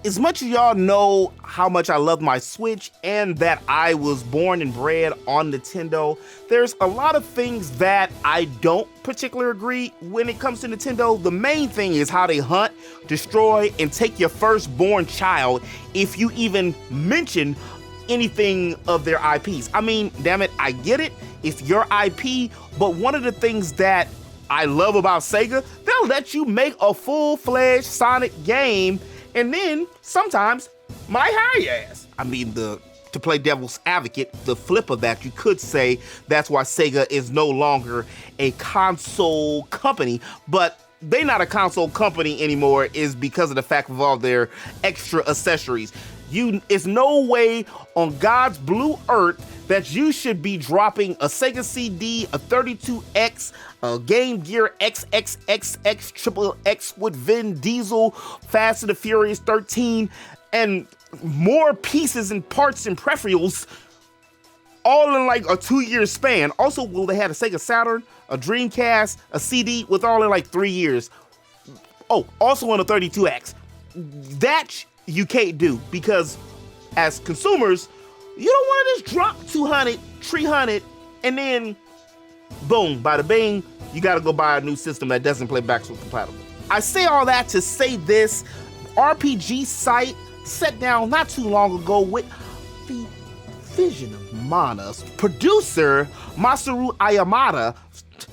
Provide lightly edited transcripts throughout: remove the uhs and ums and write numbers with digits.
As much as y'all know how much I love my Switch and that I was born and bred on Nintendo, there's a lot of things that I don't particularly agree when it comes to Nintendo. The main thing is how they hunt, destroy, and take your firstborn child if you even mention anything of their IPs. I mean, damn it, I get it, it's your IP, but one of the things that I love about Sega, they'll let you make a full-fledged Sonic game and then sometimes might hire your ass. I mean, to play devil's advocate, the flip of that, you could say that's why Sega is no longer a console company, but they're not a console company anymore is because of the fact of all their extra accessories. It's no way on God's blue earth that you should be dropping a Sega CD, a 32X, a Game Gear XXXX Triple X with Vin Diesel, Fast and the Furious 13, and more pieces and parts and peripherals all in like a 2-year span. Also, will they had a Sega Saturn, a Dreamcast, a CD with all in like 3 years. Oh, also on a 32X. That you can't do because as consumers, you don't want to just drop 200, 300, and then boom, bada bing, you got to go buy a new system that doesn't play backwards compatible. I say all that to say this, RPG site sat down not too long ago with the vision of Mana's producer, Masaru Ayamada.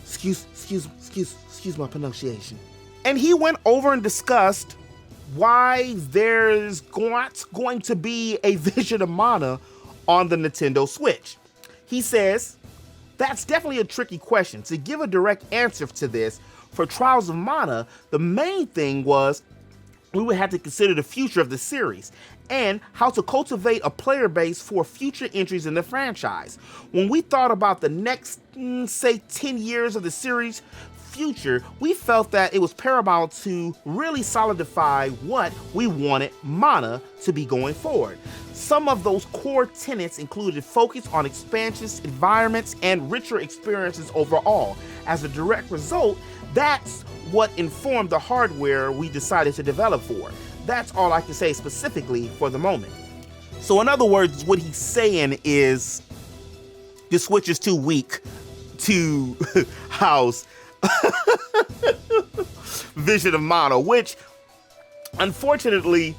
Excuse my pronunciation. And he went over and discussed why there's going to be a Vision of Mana on the Nintendo Switch. He says, that's definitely a tricky question. To give a direct answer to this, for Trials of Mana, the main thing was we would have to consider the future of the series and how to cultivate a player base for future entries in the franchise. When we thought about the next, say, 10 years of the series future, we felt that it was paramount to really solidify what we wanted Mana to be going forward. Some of those core tenets included focus on expansions, environments, and richer experiences overall. As a direct result, that's what informed the hardware we decided to develop for. That's all I can say specifically for the moment. So in other words, what he's saying is the Switch is too weak to house Vision of Mana, which unfortunately,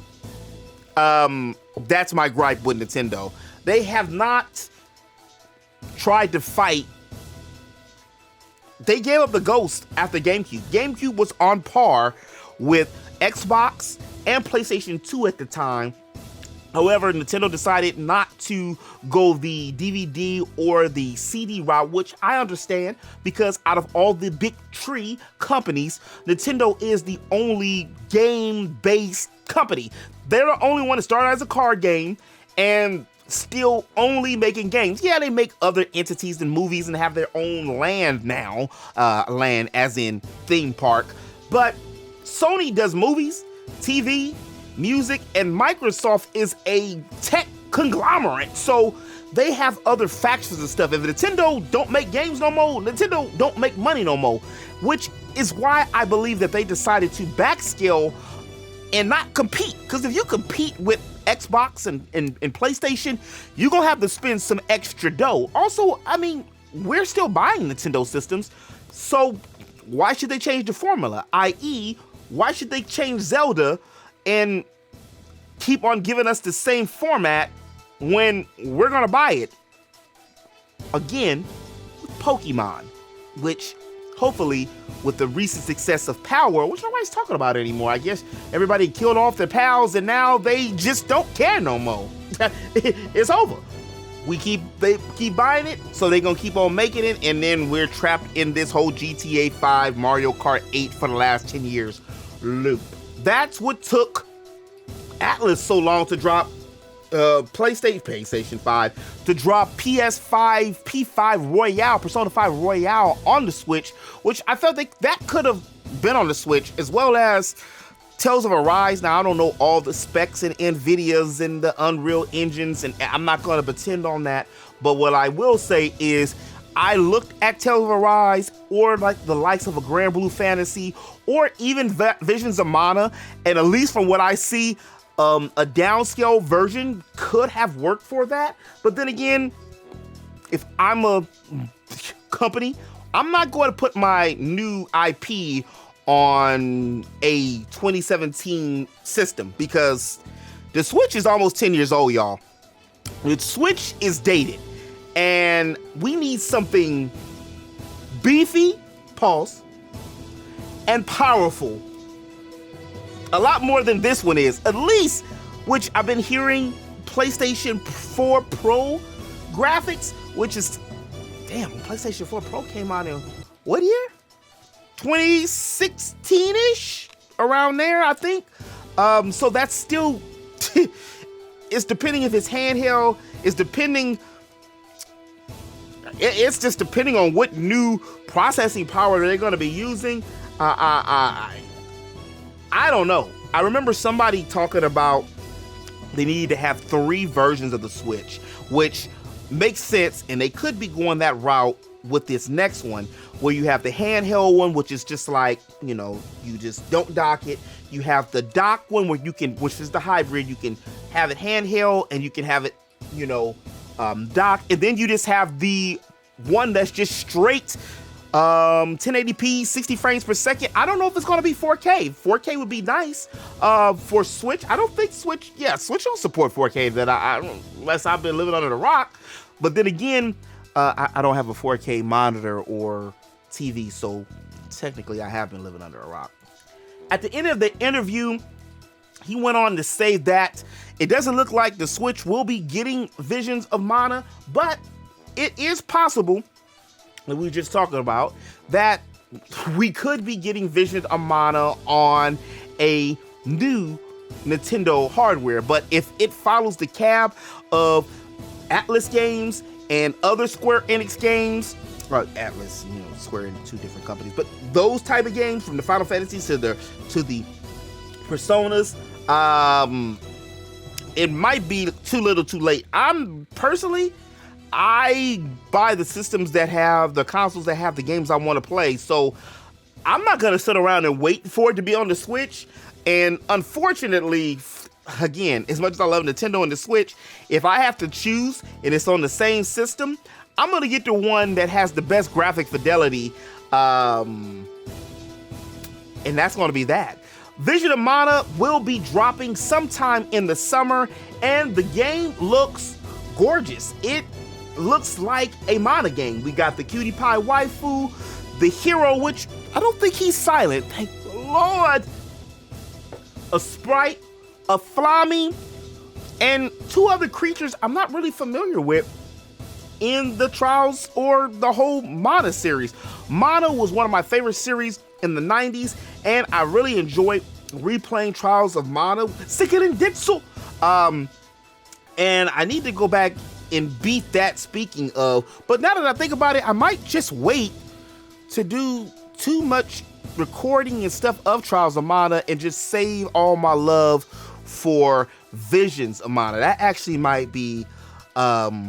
that's my gripe with Nintendo. They have not tried to fight. They gave up the ghost after GameCube. GameCube was on par with Xbox and PlayStation 2 at the time. However, Nintendo decided not to go the DVD or the CD route, which I understand because out of all the big three companies, Nintendo is the only game-based company. They're the only one that started as a card game and still only making games. Yeah, they make other entities and movies and have their own land now, land as in theme park, but Sony does movies, TV, music, and Microsoft is a tech conglomerate, so they have other factions and stuff. If Nintendo don't make games no more, Nintendo don't make money no more, which is why I believe that they decided to backscale and not compete, because if you compete with Xbox and PlayStation, you're gonna have to spend some extra dough. Also, I mean, we're still buying Nintendo systems, so why should they change the formula? i.e., why should they change Zelda and keep on giving us the same format when we're gonna buy it? Again, with Pokemon, which hopefully with the recent success of Power, which nobody's talking about anymore. I guess everybody killed off their pals and now they just don't care no more. It's over. They keep buying it, so they're gonna keep on making it, and then we're trapped in this whole GTA 5, Mario Kart 8 for the last 10 years loop. That's what took Atlas so long to drop PlayStation 5, to drop PS5, P5 Royale, Persona 5 Royale on the Switch, which I felt that could have been on the Switch, as well as Tales of Arise. Now, I don't know all the specs and NVIDIAs and the Unreal engines, and I'm not going to pretend on that, but what I will say is I looked at Tales of Arise or like the likes of a Grand Blue Fantasy or even Visions of Mana. And at least from what I see, a downscale version could have worked for that. But then again, if I'm a company, I'm not going to put my new IP on a 2017 system, because the Switch is almost 10 years old, y'all. The Switch is dated, and we need something beefy, pause, and powerful. A lot more than this one is, at least, which I've been hearing PlayStation 4 Pro graphics, which is, damn, PlayStation 4 Pro came out in what year? 2016-ish, around there, I think. So that's still, it's depending if it's handheld, it's just depending on what new processing power they're going to be using. I don't know. I remember somebody talking about they need to have 3 versions of the Switch, which makes sense, and they could be going that route with this next one, where you have the handheld one, which is just like, you know, you just don't dock it. You have the dock one where you can, which is the hybrid, you can have it handheld and you can have it, you know, dock. And then you just have the one that's just straight 1080p, 60 frames per second. I don't know if it's going to be 4K. 4K would be nice for Switch. I don't think Switch don't support 4K, that I don't, unless I've been living under the rock. But then again, I don't have a 4K monitor or TV, so technically I have been living under a rock. At the end of the interview, he went on to say that it doesn't look like the Switch will be getting Visions of Mana, but it is possible, that we were just talking about, that we could be getting Visions of Mana on a new Nintendo hardware. But if it follows the cab of Atlas games and other Square Enix games, or Atlas, you know, Square Enix, 2 different companies, but those type of games, from the Final Fantasies to the Personas, it might be too little too late. I buy the systems that have the consoles that have the games I want to play, so I'm not going to sit around and wait for it to be on the Switch. And unfortunately, again, as much as I love Nintendo and the Switch, if I have to choose and it's on the same system, I'm going to get the one that has the best graphic fidelity, and that's going to be that. Vision of Mana will be dropping sometime in the summer, and the game looks gorgeous. It looks like a Mana game. We got the cutie pie waifu, the hero, which I don't think he's silent, thank the Lord, a sprite, a Flammy, and 2 other creatures I'm not really familiar with in the Trials or the whole Mana series. Mana was one of my favorite series in the 90s, and I really enjoyed replaying Trials of Mana. Sikkeren Ditsu! And I need to go back and beat that, speaking of. But now that I think about it, I might just wait to do too much recording and stuff of Trials of Mana and just save all my love for Visions of Mana. That actually might be a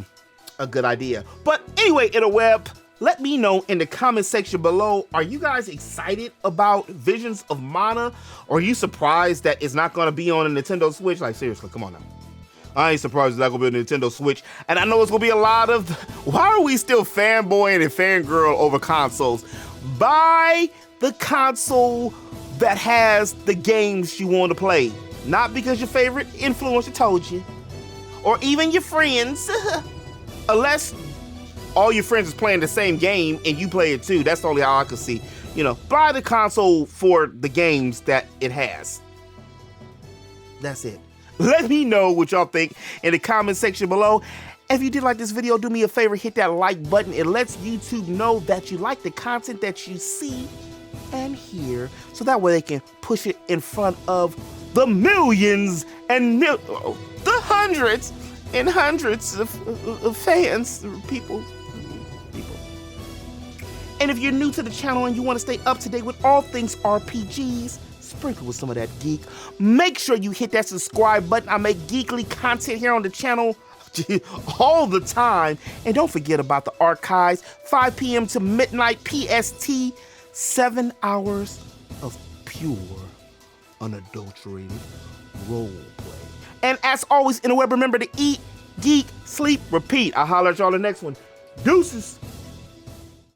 good idea. But anyway, interweb, let me know in the comment section below, are you guys excited about Visions of Mana? Or are you surprised that it's not going to be on a Nintendo Switch? Like, seriously, come on now. I ain't surprised it's not going to be a Nintendo Switch. And I know it's going to be a lot of, why are we still fanboying and fangirl over consoles? Buy the console that has the games you want to play. Not because your favorite influencer told you, or even your friends. Unless all your friends is playing the same game and you play it too. That's the only how I can see. You know, buy the console for the games that it has. That's it. Let me know what y'all think in the comment section below. If you did like this video, do me a favor, hit that like button. It lets YouTube know that you like the content that you see and hear, so that way they can push it in front of the millions and the hundreds and hundreds of fans, people. And if you're new to the channel and you want to stay up to date with all things RPGs, sprinkle with some of that geek, make sure you hit that subscribe button. I make geekly content here on the channel all the time. And don't forget about the archives, 5 p.m. to midnight PST, 7 hours of pure, unadulterated role play. And as always, in the web, remember to eat, geek, sleep, repeat. I'll holler at y'all in the next one. Deuces.